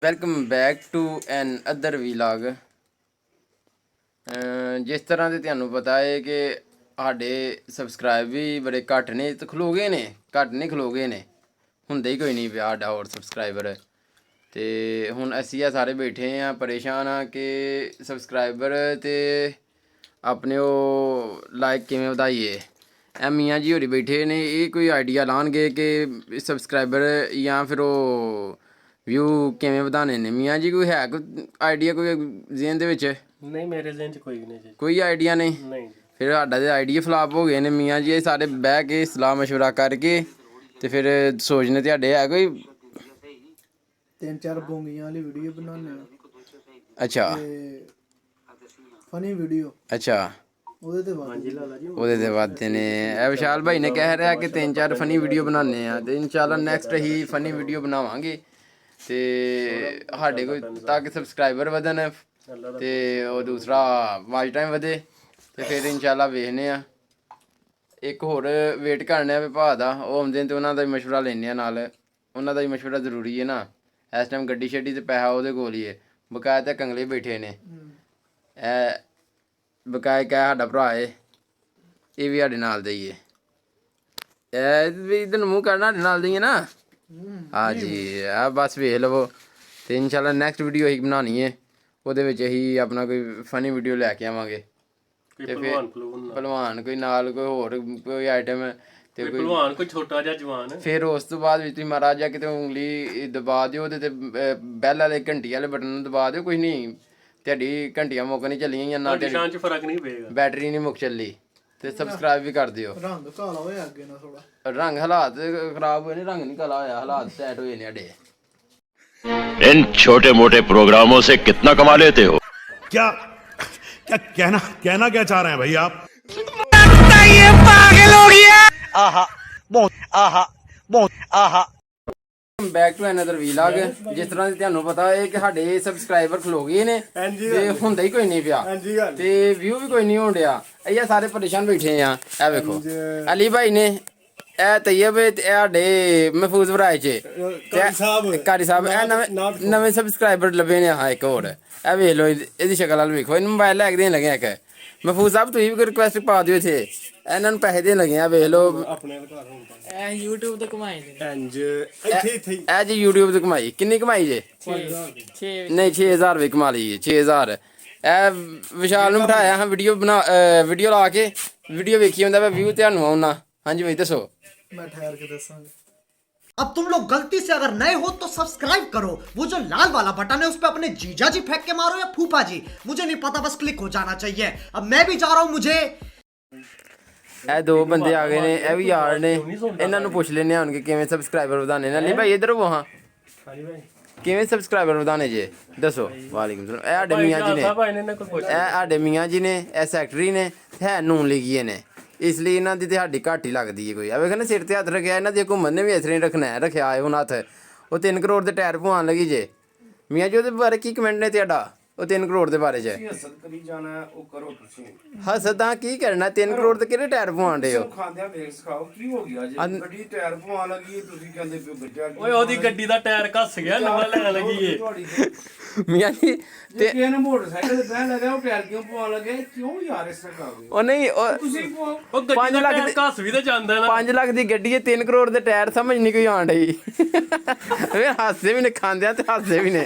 Welcome back to another vlog. ਜਿਸ ਤਰ੍ਹਾਂ ਦੇ ਤੁਹਾਨੂੰ ਪਤਾ ਹੈ ਕਿ ਸਾਡੇ ਸਬਸਕ੍ਰਾਈਬ ਵੀ ਬੜੇ ਘੱਟ ਨੇ ਤੇ ਖਲੋ ਗਏ ਨੇ, ਘੱਟ ਨਹੀਂ ਖਲੋ ਗਏ ਨੇ, ਹੁੰਦਾ ਹੀ ਕੋਈ ਨਹੀਂ ਪਿਆ ਸਾਡਾ ਹੋਰ ਸਬਸਕ੍ਰਾਈਬਰ। ਤੇ ਹੁਣ ਅਸੀਂ ਆ ਸਾਰੇ ਬੈਠੇ ਆ ਪਰੇਸ਼ਾਨ ਆ ਕਿ ਸਬਸਕ੍ਰਾਈਬਰ ਤੇ ਆਪਣੇ ਉਹ ਲਾਈਕ ਕਿਵੇਂ ਵਧਾਈਏ। ਇਹ ਮੀਆਂ ਜੀ ਹੋਰੀ ਬੈਠੇ ਨੇ, ਇਹ ਕੋਈ ਆਈਡੀਆ ਲਾਉਣਗੇ ਕਿ ਸਬਸਕ੍ਰਾਈਬਰ ਜਾਂ ਫਿਰ ਉਹ ਵਿਊ ਕਿਵੇਂ ਵਧਾਉਣੇ ਨੇ। ਮੀਆਂ ਜੀ ਕੋਈ ਹੈ ਕੋਈ ਆਈਡੀਆ ਕੋਈ ਜ਼ਿਹਨ ਦੇ ਵਿੱਚ? ਨਹੀਂ, ਮੇਰੇ ਜ਼ਿਹਨ 'ਚ ਕੋਈ ਨਹੀਂ ਜੀ, ਕੋਈ ਆਈਡੀਆ ਨਹੀਂ। ਨਹੀਂ। ਫਿਰ ਸਾਡਾ ਤੇ ਆਈਡੀਆ ਫਲਾਪ ਹੋ ਗਏ ਨੇ। ਮੀਆਂ ਜੀ ਇਹ ਸਾਰੇ ਬਹਿ ਕੇ ਸਲਾਹ ਮਸ਼ਵਰਾ ਕਰਕੇ ਤੇ ਫਿਰ ਸੋਚਨੇ ਤੁਹਾਡੇ ਹੈ ਕੋਈ 3-4 ਬੋਂਗੀਆਂ ਵਾਲੀ ਵੀਡੀਓ ਬਣਾਉਂਦੇ ਆ। ਅੱਛਾ ਫਨੀ ਵੀਡੀਓ। ਅੱਛਾ ਉਹਦੇ ਤੇ ਵਾਜੀ ਉਹਦੇ ਤੇ ਵਾਧੇ ਨੇ। ਇਹ ਵਿਸ਼ਾਲ ਭਾਈ ਨੇ ਕਹਿ ਰਿਹਾ ਕਿ 3-4 ਫਨੀ ਵੀਡੀਓ ਬਣਾਉਂਦੇ ਆ ਤੇ ਇਨਸ਼ਾਅੱਲਾ ਨੈਕਸਟ ਹੀ ਫਨੀ ਵੀਡੀਓ ਬਣਾਵਾਂਗੇ ਤੇ ਸਾਡੇ ਕੋਲ ਤਾਂ ਕਿ ਸਬਸਕ੍ਰਾਈਬਰ ਵਧਣ ਤੇ ਉਹ ਦੂਸਰਾ ਵਾਚ ਟਾਈਮ ਵਧੇ ਤੇ ਫਿਰ ਇਨਸ਼ਾਅੱਲਾ ਵੇਖਨੇ ਆ। ਇੱਕ ਹੋਰ ਵੇਟ ਕਰਨੇ ਆ ਵਿਭਾਗ ਦਾ, ਉਹ ਆਉਂਦੇ ਨੇ ਤੇ ਉਹਨਾਂ ਦਾ ਵੀ ਮਸ਼ਵਰਾ ਲੈਂਦੇ ਆ ਨਾਲ। ਉਹਨਾਂ ਦਾ ਵੀ ਮਸ਼ਵਰਾ ਜ਼ਰੂਰੀ ਹੈ ਨਾ। ਇਸ ਟਾਈਮ ਗੱਡੀ ਛੱਡੀ ਤੇ ਪੈਸਾ ਉਹਦੇ ਕੋਲ ਹੀ ਹੈ। ਬਕਾਇਆ ਤਾਂ ਕੰਗਲੇ ਬੈਠੇ ਨੇ। ਇਹ ਬਕਾਇਆ ਕਹਿ ਸਾਡਾ ਭਰਾ ਏ, ਇਹ ਵੀ ਸਾਡੇ ਨਾਲ ਦਾ ਹੀ ਹੈ। ਇਹ ਵੀ ਇੱਧਰ ਨੂੰ ਮੂੰਹ ਕਰਨਾ ਸਾਡੇ ਨਾਲ ਦਾ ਹੀ ਹੈ ਨਾ। ਹਾਂਜੀ ਆ ਬਸ ਵੇਖ ਲਵੋ ਤੇ ਇਨਸ਼ਾਅੱਲਾ ਨੈਕਸਟ ਵੀਡੀਓ ਅਸੀਂ ਬਣਾਉਣੀ ਹੈ। ਉਹਦੇ ਵਿੱਚ ਅਸੀਂ ਆਪਣਾ ਕੋਈ ਫਨੀ ਵੀਡੀਓ ਲੈ ਕੇ ਆਵਾਂਗੇ ਤੇ ਫਿਰ ਭਲਵਾਨ ਕੋਈ ਨਾਲ ਕੋਈ ਹੋਰ ਕੋਈ ਆਈਟਮ ਤੇ ਕੋਈ ਭਲਵਾਨ ਕੋਈ ਛੋਟਾ ਜਿਹਾ ਜਵਾਨ। ਫਿਰ ਉਸ ਤੋਂ ਬਾਅਦ ਵਿੱਚ ਤੁਸੀਂ ਮਹਾਰਾਜ ਜਾ ਕਿਤੇ ਉਂਗਲੀ ਦਬਾ ਦਿਓ ਉਹਦੇ ਤੇ ਬੈਲ ਵਾਲੇ ਘੰਟੀ ਵਾਲੇ ਬਟਨ ਨੂੰ ਦਬਾ ਦਿਓ। ਕੁਝ ਨਹੀਂ, ਤੁਹਾਡੀ ਘੰਟੀਆਂ ਮੁੱਕ ਨਹੀਂ ਚੱਲੀਆਂ ਜਾਂ ਨਾ ਨਿਸ਼ਾਨ 'ਚ ਫਰਕ ਨਹੀਂ ਪਏਗਾ, ਬੈਟਰੀ ਨਹੀਂ ਮੁੱਕ ਚੱਲੀ ਤੇ ਸਬਸਕ੍ਰਾਈਬ ਵੀ ਕਰ ਦਿਓ। ਰੰਗ ਕਾਲਾ ਹੋਇਆ ਅੱਗੇ ਨਾ ਥੋੜਾ। ਰੰਗ ਹਾਲਾਤ ਖਰਾਬ ਹੋਏ ਨੇ, ਰੰਗ ਨਹੀਂ ਕਾਲਾ ਹੋਇਆ, ਹਾਲਾਤ ਸੈਟ ਹੋਏ ਨੇ ਸਾਡੇ। इन छोटे मोटे प्रोग्रामों से कितना कमा लेते हो? क्या क्या कहना क्या चाह रहे हैं भाई आप? Back to another vlog. ਜਿਸ ਤਰ੍ਹਾਂ ਦੀ ਤੁਹਾਨੂੰ ਪਤਾ ਹੈ ਕਿ ਸਾਡੇ ਸਬਸਕ੍ਰਾਈਬਰ ਖਲੋ ਗਏ ਨੇ ਤੇ ਹੁੰਦਾ ਹੀ ਕੋਈ ਨਹੀਂ ਪਿਆ ਤੇ ਵਿਊ ਵੀ ਕੋਈ ਨਹੀਂ ਹੋਣ ਡਿਆ। ਇਹ ਸਾਰੇ ਪਰੇਸ਼ਾਨ ਬੈਠੇ ਆ। ਇਹ ਵੇਖੋ ਅਲੀ ਭਾਈ ਨੇ, ਇਹ ਤੈਯਬ ਇਹ ਸਾਡੇ ਮਹਿਫੂਜ਼ ਭਰਾ ਚ ਕਾਰੀ ਸਾਹਿਬ, ਇਹ ਨਵੇਂ ਸਬਸਕ੍ਰਾਈਬਰ ਲੱਭੇ ਨੇ। ਹਾਂ ਇੱਕ ਹੋਰ ਇਹ ਵੇਖ ਲਓ, ਇਹਦੀ ਸ਼ਕਲ ਵਾਲ ਵੇਖੋ। ਇਹਨੂੰ ਮੋਬਾਈਲ ਲੈ ਕੇ ਦੇਣ ਲੱਗੇ ਇੱਕ। ਮਹਿਫੂਜ਼ ਸਾਹਿਬ ਤੁਸੀਂ ਵੀ ਕੋਈ ਰਿਕੁਐਸਟ ਪਾ ਦਿਓ ਇੱਥੇ, ਇਹਨਾਂ ਨੂੰ ਪੈਸੇ ਦੇਣ ਲੱਗੇ ਆ। ਵੇਖ ਲਓ ਆਪਣੇ ਘਰ ਹੁੰਦਾ ਇਹ YouTube ਤੇ ਕਮਾਈ ਨੇ ਇੰਜ ਇਹ ਜੀ YouTube ਤੇ ਕਮਾਈ ਕਿੰਨੀ ਕਮਾਈ ਜੇ? 6 ਨਹੀਂ 6000 ਵੀ ਕਮਾ ਲਈ 6000। ਇਹ ਵਿਸ਼ਾਲ ਨੂੰ ਬਿਠਾਇਆ ਹਾਂ ਵੀਡੀਓ ਵੀਡੀਓ ਲਾ ਕੇ ਵੀਡੀਓ ਵੇਖੀ ਹੁੰਦਾ ਵਾ, ਵਿਊ ਤੁਹਾਨੂੰ ਆਉਣਾ। ਹਾਂਜੀ ਭਾਈ ਦੱਸੋ। ਮੈਂ ਠਹਿਰ ਕੇ ਦੱਸਾਂਗਾ। अब तुम लोग गलती से अगर नए हो तो सब्सक्राइब करो। वो जो लाल वाला बटन है उस पे अपने जीजा जी फेंक के मारो या फूफा जी, मुझे नहीं पता, बस क्लिक हो जाना चाहिए। अब मैं भी जा रहा हूं। मुझे ਇਹ ਦੋ ਬੰਦੇ ਆ ਗਏ ਨੇ, ਇਹ ਵੀ ਯਾਰ ਨੇ। ਇਹਨਾਂ ਨੂੰ ਪੁੱਛ ਲੈਣੇ ਹੁਣ ਕਿ ਕਿਵੇਂ ਸਬਸਕ੍ਰਾਈਬਰ ਵਧਾਣੇ ਨੇ। ਅਲੀ ਭਾਈ ਇੱਧਰ ਹੋ। ਹਾਂ ਕਿਵੇਂ ਸਬਸਕ੍ਰਾਈਬਰ ਵਧਾਣੇ ਜੇ ਦੱਸੋ। ਵਾਲੇਕੁਮ ਸਲਾਮ। ਇਹ ਸਾਡੇ ਮੀਆਂ ਜੀ ਨੇ, ਇਹ ਸਾਡੇ ਮੀਆਂ ਜੀ ਨੇ, ਇਹ ਸੈਕਟਰੀ ਨੇ, ਹੈ ਨੂਨ ਲਿਖੀਏ ਨੇ, ਇਸ ਲਈ ਇਹਨਾਂ ਦੀ ਤੁਹਾਡੀ ਘੱਟ ਹੀ ਲੱਗਦੀ ਹੈ ਕੋਈ। ਆ ਵੇਖ ਨਾ ਸਿਰ ਤੇ ਹੱਥ ਰੱਖਿਆ, ਇਹਨਾਂ ਦੀ ਘੁੰਮਣ ਨੇ ਵੀ ਇਸ ਤਰ੍ਹਾਂ ਰੱਖਣਾ ਰੱਖਿਆ ਹੈ ਹੁਣ ਹੱਥ। ਉਹ 3 ਕਰੋੜ ਦੇ ਟਾਇਰ ਪਵਾਉਣ ਲੱਗੀ ਜੇ। ਮੀਆਂ ਜੀ ਉਹਦੇ ਬਾਰੇ ਕੀ ਕਮੈਂਟ ਨੇ ਤੁਹਾਡਾ? ਉਹ 3 ਕਰੋੜ ਦੇ ਬਾਰੇ ਚ ਹਸਦ ਕਰੀ ਜਾਣਾ ਉਹ ਕਰੋ ਤੁਸੀਂ। ਹਸਦਾਂ ਕੀ ਕਰਨਾ? 3 ਕਰੋੜ ਦੇ ਕਿਹੜੇ ਟਾਇਰ ਪਵਾਉਣ ਡੇ ਹੋ? ਖਾਂਦਿਆਂ ਵੇਖ ਸਿਖਾਓ ਕੀ ਹੋ ਗਿਆ ਜੇ ਗੱਡੀ ਟਾਇਰ ਪਵਾਉਣ ਲੱਗੀ ਤੁਸੀਂ ਕਹਿੰਦੇ ਪਿਓ ਬੱਚਾ। ਓਏ ਉਹਦੀ ਗੱਡੀ ਦਾ ਟਾਇਰ ਘਸ ਗਿਆ, ਨਵਾਂ ਲੈਣ ਲੱਗੀ ਏ। ਮੀਆਂ ਜੀ ਤੇ ਕਿਸੇ ਨੇ ਮੋਟਰਸਾਈਕਲ ਤੇ ਬਹਿਣ ਲੱਗਾ ਉਹ ਟਾਇਰ ਕਿਉਂ ਪਵਾਉਣ ਲੱਗੇ? ਕਿਉਂ ਯਾਰ ਇਸ ਤਰ੍ਹਾਂ ਕਰਦੇ ਉਹ ਨਹੀਂ ਤੁਸੀਂ ਪਵਾਓ। ਉਹ ਗੱਡੀ 5 ਦਾ ਲੱਖ ਟਾਇਰ ਘਸ ਵੀ ਤੇ ਜਾਂਦਾ ਨਾ। 5 ਲੱਖ ਦੀ ਗੱਡੀ ਹੈ, 3 ਕਰੋੜ ਦੇ ਟਾਇਰ, ਸਮਝ ਨਹੀਂ ਕੋਈ ਆਣ ਡਈ। ਵੇ ਹਾਸੇ ਵੀ ਨੇ ਖਾਂਦਿਆਂ ਤੇ ਹਾਸੇ ਵੀ ਨੇ।